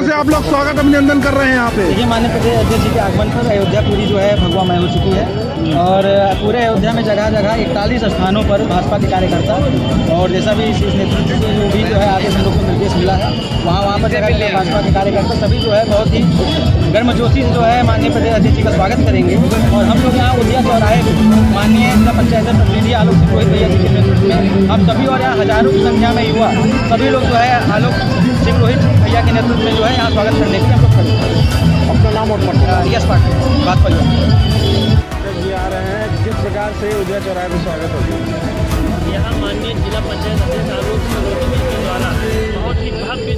तरह से आप लोग स्वागत अभिनंदन कर रहे हैं यहाँ पे? देखिए, माननीय प्रदेश अध्यक्ष जी के आगमन पर अयोध्या पूरी जो है भगवामय हो चुकी है और पूरे अयोध्या में जगह जगह 41 स्थानों पर भाजपा के कार्यकर्ता और जैसा भी इस नेतृत्व से जो भी जो है आगे हम लोग को निर्देश मिला है वहाँ पर जगह जगह भाजपा के कार्यकर्ता सभी जो है बहुत ही गर्मजोशी से जो है माननीय प्रदेश अध्यक्ष जी का स्वागत करेंगे। और हम लोग यहाँ उदिया चौराहे माननीय जिला पंचायत प्रतिनिधि आलोक सिंह रोहित भैया जी के नेतृत्व में हम सभी और यहाँ हजारों की संख्या में युवा सभी लोग जो है आलोक सिंह रोहित भैया के नेतृत्व में जो है यहाँ स्वागत करने के लिए हम लोग खड़े हैं। अपना नाम और पता? यस पार्टी भाजपा जी आ रहे हैं, किस प्रकार से उदिया चौराहे में स्वागत होगा? यहाँ माननीय जिला पंचायत अध्यक्ष आलोक सिंह रोहित के द्वारा बहुत ही भव्य